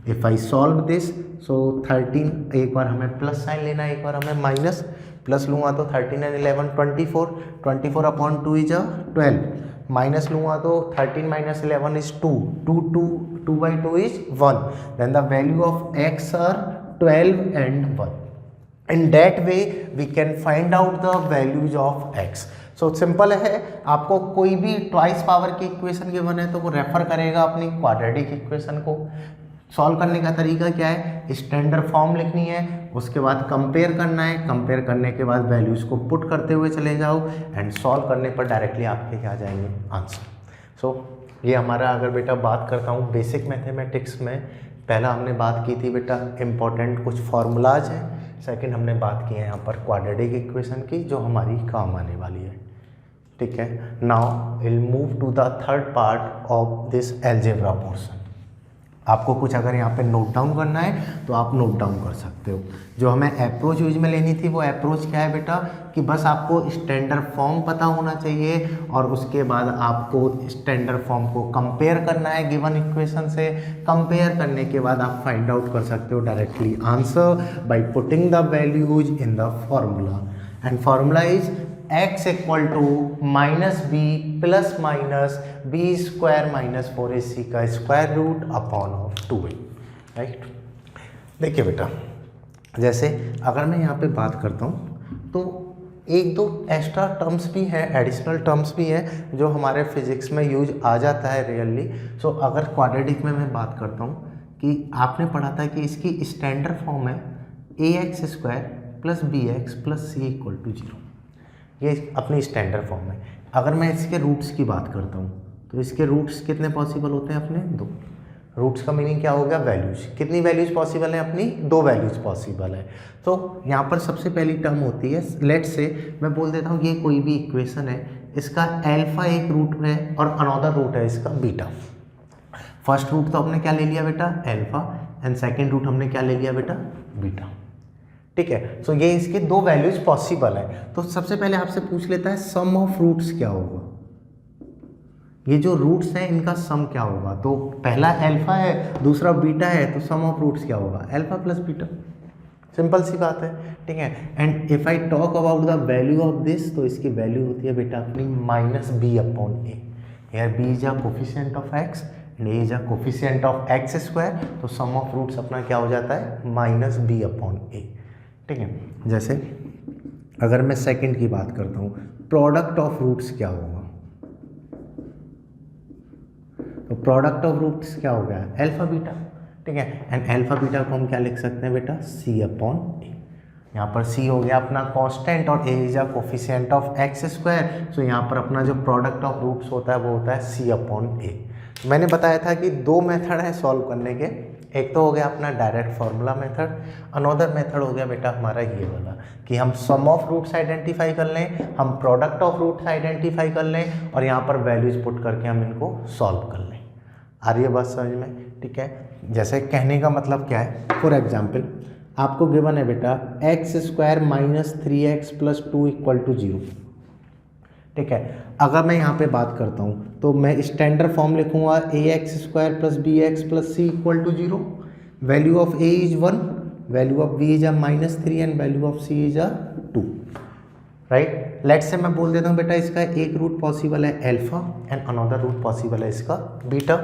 If I solve this, so 13 एक बार हमें प्लस साइन लेना है, एक बार हमें माइनस, प्लस लूँगा तो 13 एंड 11 24, 24 अपॉन 2 इज 12, माइनस लूँगा तो 13 minus 11 is 2, 2 by 2 is 1, then the value of x are 12 and 1. In that way we can find out the values of x. So simple है, आपको कोई भी ट्वाइस पावर की equation given है तो वो रेफर करेगा अपनी क्वाड्रेटिक इक्वेशन को। सॉल्व करने का तरीका क्या है, स्टैंडर्ड फॉर्म लिखनी है, उसके बाद कंपेयर करना है, कंपेयर करने के बाद वैल्यूज़ को पुट करते हुए चले जाओ एंड सॉल्व करने पर डायरेक्टली आपके क्या आ जाएंगे आंसर। सो ये हमारा अगर बेटा बात करता हूँ बेसिक मैथमेटिक्स में, पहला हमने बात की थी बेटा इम्पॉर्टेंट कुछ फार्मूलाज हैं, सेकंड हमने बात की है यहाँ पर क्वाड्रेटिक इक्वेशन की जो हमारी काम आने वाली है, ठीक है। Now will move to the third part of this algebra portion. आपको कुछ अगर यहाँ पे नोट डाउन करना है तो आप नोट डाउन कर सकते हो। जो हमें अप्रोच यूज में लेनी थी वो अप्रोच क्या है बेटा, कि बस आपको स्टैंडर्ड फॉर्म पता होना चाहिए और उसके बाद आपको स्टैंडर्ड फॉर्म को कंपेयर करना है गिवन इक्वेशन से। कंपेयर करने के बाद आप फाइंड आउट कर सकते हो directly answer by putting the values in the formula, and formula is x equal to minus b plus minus B square minus 4ac का square root upon of 2a, right. देखिए बेटा, जैसे अगर मैं यहाँ पे बात करता हूँ तो एक दो एक्स्ट्रा टर्म्स भी हैं, एडिशनल टर्म्स भी हैं जो हमारे फिजिक्स में यूज आ जाता है रियली। सो अगर क्वाड्रेटिक में मैं बात करता हूँ कि आपने पढ़ा था कि इसकी स्टैंडर्ड फॉर्म है ax square plus B x plus C equal to 0, ये अपनी स्टैंडर्ड फॉर्म है। अगर मैं इसके रूट्स की बात करता हूँ तो इसके रूट्स कितने पॉसिबल होते हैं अपने? 2। रूट्स का मीनिंग क्या हो गया? वैल्यूज। कितनी वैल्यूज पॉसिबल है अपनी? 2 वैल्यूज पॉसिबल है। तो यहाँ पर सबसे पहली टर्म होती है, लेट से मैं बोल देता हूँ ये कोई भी इक्वेशन है, इसका अल्फा एक रूट है और अनदर रूट है इसका बीटा। फर्स्ट रूट तो हमने क्या ले लिया बेटा? अल्फा, एंड सेकेंड रूट हमने क्या ले लिया बेटा? बीटा, ठीक है। सो ये इसके 2 वैल्यूज पॉसिबल है। तो सबसे पहले आपसे पूछ लेता है सम ऑफ रूट्स क्या होगा, ये जो रूट्स हैं इनका सम क्या होगा। तो पहला अल्फा है, दूसरा बीटा है, तो सम ऑफ रूट्स क्या होगा? अल्फा प्लस बीटा, सिंपल सी बात है, ठीक है। And if I talk about the value of this, तो इसकी वैल्यू होती है बेटा अपनी minus b upon a. Here b is a coefficient of x and a is a coefficient of x square, तो सम ऑफ रूट्स अपना क्या हो जाता है? माइनस बी अपॉन ए, ठीक है। जैसे अगर मैं सेकंड की बात करता हूँ, प्रोडक्ट ऑफ रूट्स क्या होगा? तो प्रोडक्ट ऑफ रूट्स क्या हो गया? अल्फा बीटा, ठीक है। एंड अल्फा बीटा को हम क्या लिख सकते हैं बेटा? C upon A. यहाँ पर सी हो गया अपना कांस्टेंट और A is a coefficient of x square. So यहाँ पर अपना जो प्रोडक्ट ऑफ रूट्स होता है वो होता है सी अपॉन ए। मैंने बताया था कि 2 मेथड है सॉल्व करने के, एक तो हो गया अपना direct formula method, another method हो गया बेटा हमारा ये वाला कि हम सम ऑफ रूट्स आइडेंटिफाई कर लें, हम प्रोडक्ट ऑफ रूट्स आइडेंटिफाई कर लें और यहाँ पर वैल्यूज पुट करके हम इनको सॉल्व कर लें। आ रही है बात समझ में? ठीक है। जैसे कहने का मतलब क्या है, फॉर एग्जाम्पल आपको गिवन है बेटा x square minus 3x plus 2 equal to 0, ठीक है। अगर मैं यहाँ पे बात करता हूँ तो मैं स्टैंडर्ड फॉर्म लिखूंगा A X square plus B x plus C equal to 0, value of A is 1, value of B is a -3 and value of C is a 2, right. Let say मैं बोल देता हूँ बेटा इसका एक रूट पॉसिबल है alpha and another root possible है इसका बीटा।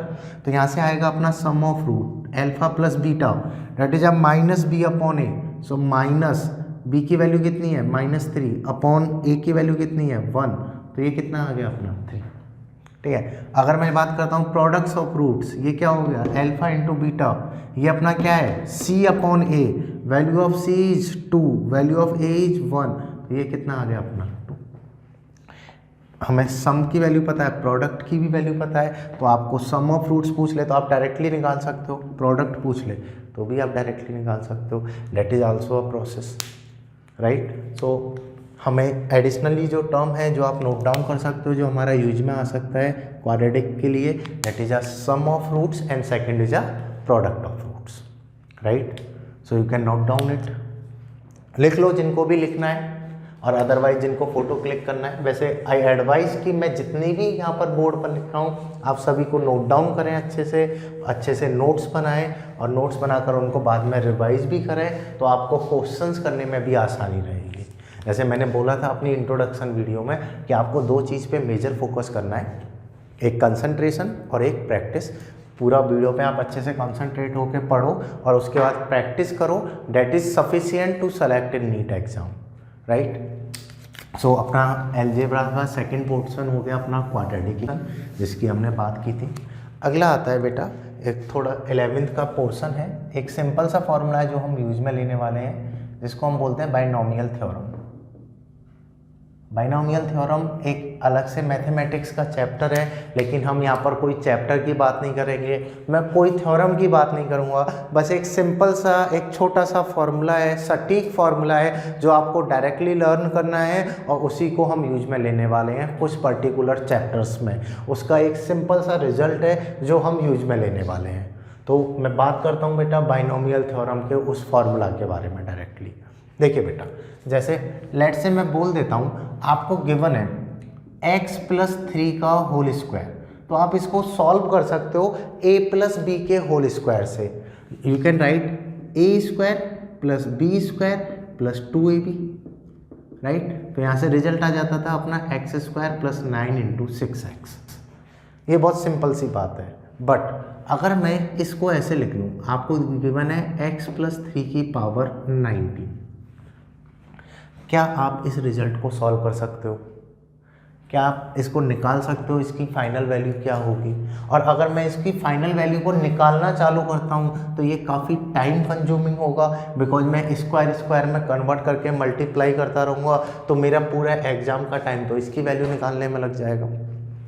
तो यहाँ से आएगा अपना sum of root alpha plus beta that is a minus b upon A. So minus B की वैल्यू कितनी है? -3 अपॉन ए की वैल्यू कितनी है? 1, तो ये कितना आ गया अपना 3, ठीक है। अगर मैं बात करता हूँ प्रोडक्ट्स ऑफ रूट्स, ये क्या हो गया? अल्फा इंटू बीटा, ये अपना क्या है? C upon A, value of C is 2, value of A is 1, तो ये कितना आ गया अपना 2। हमें सम की वैल्यू पता है, प्रोडक्ट की भी वैल्यू पता है, तो आपको सम ऑफ रूट्स पूछ ले तो आप डायरेक्टली निकाल सकते हो, प्रोडक्ट पूछ ले तो भी आप डायरेक्टली निकाल सकते हो। That is also a process, right. So हमें एडिशनली जो टर्म है जो आप नोट डाउन कर सकते हो, जो हमारा यूज में आ सकता है क्वाड्रेटिक के लिए, that is a sum of roots and second is a product of roots, right. So you can note down it, लिख लो जिनको भी लिखना है और अदरवाइज जिनको फोटो क्लिक करना है। वैसे आई एडवाइज कि मैं जितनी भी यहाँ पर बोर्ड पर लिख रहा हूँ आप सभी को नोट डाउन करें, अच्छे से नोट्स बनाएं और नोट्स बनाकर उनको बाद में रिवाइज भी करें, तो आपको क्वेश्चंस करने में भी आसानी रहेगी। जैसे मैंने बोला था अपनी इंट्रोडक्शन वीडियो में कि आपको 2 चीज़ पे मेजर फोकस करना है, एक कंसंट्रेशन और एक प्रैक्टिस। पूरा वीडियो पे आप अच्छे से कंसंट्रेट होकर पढ़ो और उसके बाद प्रैक्टिस करो, that is sufficient to select in NEET exam, right. So अपना अलजेब्रा का सेकंड पोर्शन हो गया अपना क्वाड्रेटिक जिसकी हमने बात की थी। अगला आता है बेटा एक थोड़ा 11th का पोर्शन है, एक सिंपल सा फॉर्मूला है जो हम यूज में लेने वाले हैं जिसको हम बोलते हैं बाइनोमियल थ्योरम। बाइनोमियल थ्योरम एक अलग से मैथमेटिक्स का चैप्टर है, लेकिन हम यहाँ पर कोई चैप्टर की बात नहीं करेंगे, मैं कोई थ्योरम की बात नहीं करूँगा, बस एक सिंपल सा एक छोटा सा फॉर्मूला है, सटीक फॉर्मूला है जो आपको डायरेक्टली लर्न करना है और उसी को हम यूज में लेने वाले हैं कुछ पर्टिकुलर चैप्टर्स में। उसका एक सिंपल सा रिजल्ट है जो हम यूज में लेने वाले हैं। तो मैं बात करता हूँ बेटा बाइनोमियल थ्योरम के उस फॉर्मूला के बारे में डायरेक्टली। देखिए बेटा, जैसे लेट से मैं बोल देता हूँ आपको गिवन है x प्लस 3 का होल स्क्वायर, तो आप इसको सॉल्व कर सकते हो a प्लस बी के होल स्क्वायर से। You can write a square plus B square plus 2ab, right. तो यहाँ से रिजल्ट आ जाता था अपना x square plus 9 into 6x। ये बहुत सिंपल सी बात है। बट अगर मैं इसको ऐसे लिख लूँ, आपको गिवन है x प्लस 3 की पावर 19, क्या आप इस रिजल्ट को सॉल्व कर सकते हो? क्या आप इसको निकाल सकते हो इसकी फाइनल वैल्यू क्या होगी? और अगर मैं इसकी फाइनल वैल्यू को निकालना चालू करता हूँ तो ये काफ़ी टाइम कंज्यूमिंग होगा, बिकॉज मैं स्क्वायर में कन्वर्ट करके मल्टीप्लाई करता रहूँगा, तो मेरा पूरा एग्जाम का टाइम तो इसकी वैल्यू निकालने में लग जाएगा,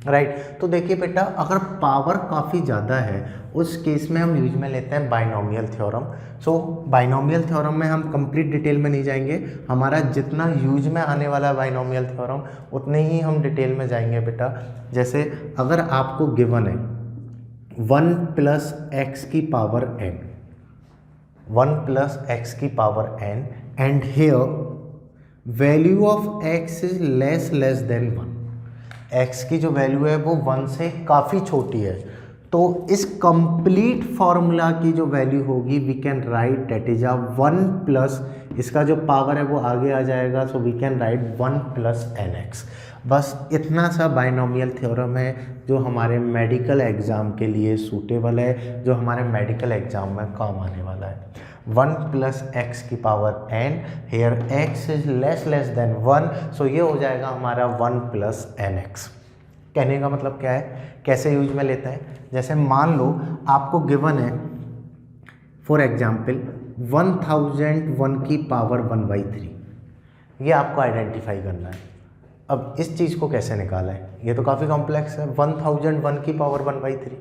राइट। तो देखिए बेटा, अगर पावर काफ़ी ज़्यादा है उस केस में हम यूज में लेते हैं बाइनोमियल थ्योरम। सो बाइनोमियल थ्योरम में हम कंप्लीट डिटेल में नहीं जाएंगे, हमारा जितना यूज में आने वाला है बाइनोमियल थ्योरम उतने ही हम डिटेल में जाएंगे बेटा। जैसे अगर आपको गिवन है 1 प्लस एक्स की पावर n, 1 प्लस एक्स की power n and here value of x is less than 1, x की जो वैल्यू है वो 1 से काफ़ी छोटी है, तो इस कंप्लीट फॉर्मूला की जो वैल्यू होगी we can write that is 1 plus, इसका जो पावर है वो आगे आ जाएगा, so we can write 1 plus nx। बस इतना सा बाइनोमियल थ्योरम है जो हमारे मेडिकल एग्ज़ाम के लिए सूटेबल है, जो हमारे मेडिकल एग्ज़ाम में काम आने वाला है। 1 प्लस एक्स की power n, here x is less than 1, so ये हो जाएगा हमारा 1 प्लस nx। कहने का मतलब क्या है, कैसे यूज में लेते हैं? जैसे मान लो आपको गिवन है फॉर एग्जाम्पल 1001 की पावर 1/3, ये आपको आइडेंटिफाई करना है। अब इस चीज़ को कैसे निकाला है, ये तो काफ़ी कॉम्प्लेक्स है, 1001 की पावर 1/3,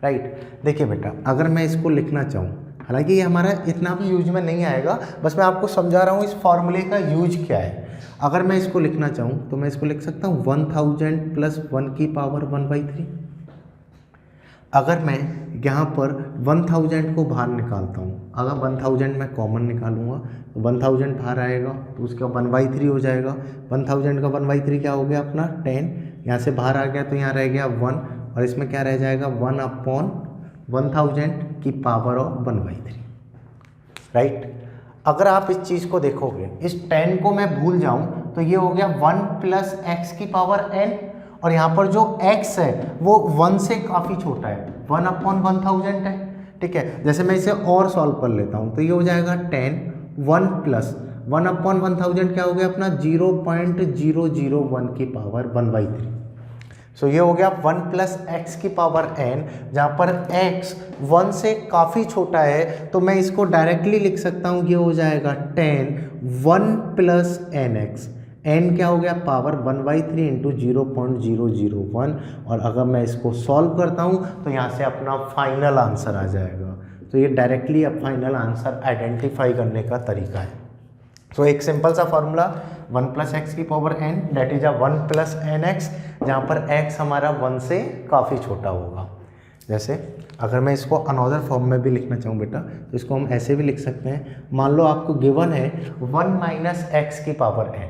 राइट। देखिए बेटा, अगर मैं इसको लिखना चाहूँ, हालांकि ये हमारा इतना भी यूज में नहीं आएगा, बस मैं आपको समझा रहा हूँ इस फॉर्मूले का यूज क्या है। अगर मैं इसको लिखना चाहूँ तो मैं इसको लिख सकता हूँ 1000 प्लस 1 की पावर 1/3। अगर मैं यहाँ पर 1000 को बाहर निकालता हूँ, अगर 1000 मैं कॉमन निकालूंगा तो 1000 बाहर आएगा तो उसका 1/3 हो जाएगा। 1000 का 1/3 क्या हो गया अपना 10, यहाँ से बाहर आ गया तो यहाँ रह गया 1, और इसमें क्या रह जाएगा 1/1000 की पावर ऑफ 1/3, राइट। अगर आप इस चीज़ को देखोगे, इस 10 को मैं भूल जाऊँ तो ये हो गया 1 प्लस एक्स की पावर n, और यहाँ पर जो x है वो 1 से काफ़ी छोटा है, 1/1000 है, ठीक है। जैसे मैं इसे और सॉल्व कर लेता हूँ तो ये हो जाएगा 10, 1 प्लस 1/1000 क्या हो गया अपना 0.001 की पावर 1/3। सो ये हो गया 1 प्लस एक्स की पावर n, जहाँ पर x 1 से काफ़ी छोटा है, तो मैं इसको डायरेक्टली लिख सकता हूँ, ये हो जाएगा 10 1 प्लस nx, n क्या हो गया पावर 1/3 इंटू 0.001, और अगर मैं इसको सॉल्व करता हूँ तो यहाँ से अपना फाइनल आंसर आ जाएगा। तो ये डायरेक्टली अब फाइनल आंसर आइडेंटिफाई करने का तरीका है। सो एक सिंपल सा फॉर्मूला 1 प्लस एक्स की power n that is 1 plus nx, जहाँ पर x हमारा 1 से काफ़ी छोटा होगा। जैसे अगर मैं इसको अनदर फॉर्म में भी लिखना चाहूँ बेटा, तो इसको हम ऐसे भी लिख सकते हैं। मान लो आपको गिवन है 1 माइनस एक्स की पावर n,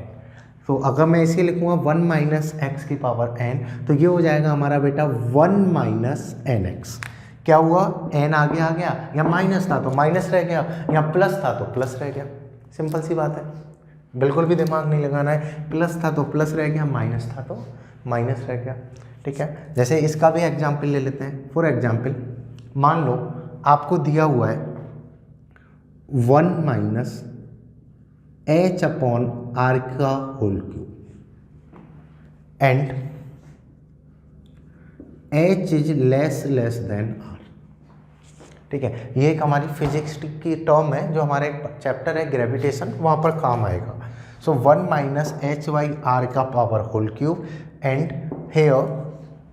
तो अगर मैं इसे लिखूँगा 1 माइनस एक्स की पावर n, तो ये हो जाएगा हमारा बेटा 1 माइनस nx। क्या हुआ, n आगे आ गया, या माइनस था तो माइनस रह गया, या प्लस था तो प्लस रह गया। सिंपल सी बात है, बिल्कुल भी दिमाग नहीं लगाना है। प्लस था तो प्लस रह गया, माइनस था तो माइनस रह गया, ठीक है। जैसे इसका भी एग्जाम्पल ले लेते हैं। फॉर एग्जाम्पल मान लो आपको दिया हुआ है 1 माइनस h अपॉन r का whole cube and h is less than r, ठीक है। ये एक हमारी फिजिक्स की टर्म है जो हमारा एक चैप्टर है ग्रेविटेशन, वहाँ पर काम आएगा। So 1 minus h by r का power whole cube and here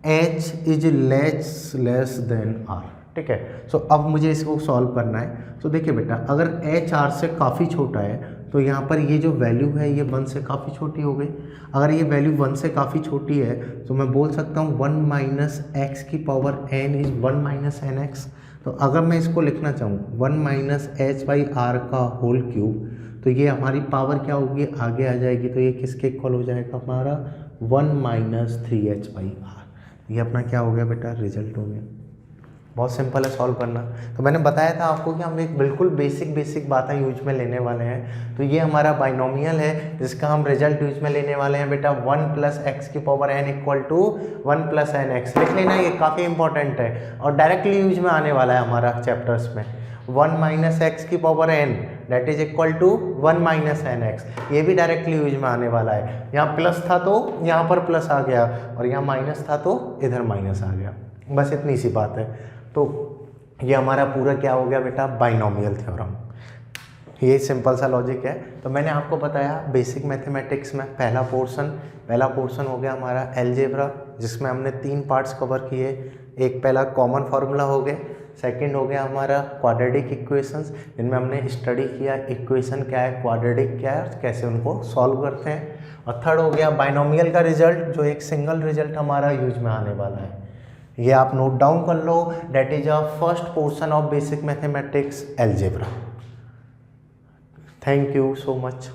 h is less than r, ठीक है। सो अब मुझे इसको सॉल्व करना है। तो देखिए बेटा, अगर h r से काफ़ी छोटा है तो यहाँ पर ये जो वैल्यू है ये 1 से काफ़ी छोटी हो गई। अगर ये वैल्यू 1 से काफ़ी छोटी है तो मैं बोल सकता हूँ 1 माइनस एक्स की power n is 1 minus n x. तो अगर मैं इसको लिखना चाहूँ 1 माइनस एच बाई आर का होल क्यूब, तो ये हमारी पावर क्या होगी, आगे आ जाएगी, तो ये किसके इक्वल हो जाएगा हमारा 1 माइनस 3h बाई आर। ये अपना क्या हो गया बेटा, रिजल्ट हो गया। बहुत सिंपल है सॉल्व करना। तो मैंने बताया था आपको कि हम एक बिल्कुल बेसिक बातें यूज में लेने वाले हैं। तो ये हमारा बाइनोमियल है जिसका हम रिजल्ट यूज में लेने वाले हैं बेटा 1 + x⁴n = 1 + nx। लिख लेना, ये काफ़ी इंपॉर्टेंट है और डायरेक्टली यूज में आने वाला है हमारा चैप्टर्स में। 1 - x⁴n that is equal to 1 - nx, ये भी डायरेक्टली यूज में आने वाला है। यहाँ प्लस था तो यहाँ पर प्लस आ गया और यहाँ माइनस था तो इधर माइनस आ गया, बस इतनी सी बात है। तो ये हमारा पूरा क्या हो गया बेटा, बाइनोमियल थ्योरम। ये सिंपल सा लॉजिक है। तो मैंने आपको बताया बेसिक मैथमेटिक्स में पहला पोर्शन हो गया हमारा अलजेब्रा, जिसमें हमने 3 पार्ट्स कवर किए। एक पहला कॉमन फार्मूला हो गए, सेकंड हो गया हमारा क्वाड्रेटिक इक्वेशंस, जिनमें हमने स्टडी किया इक्वेशन क्या है, क्वाड्रेटिक क्या है, कैसे उनको सॉल्व करते हैं। और थर्ड हो गया बाइनोमियल का रिजल्ट, जो एक सिंगल रिजल्ट हमारा यूज में आने वाला है। ये आप नोट डाउन कर लो, that is a first portion of basic mathematics algebra. Thank you so much.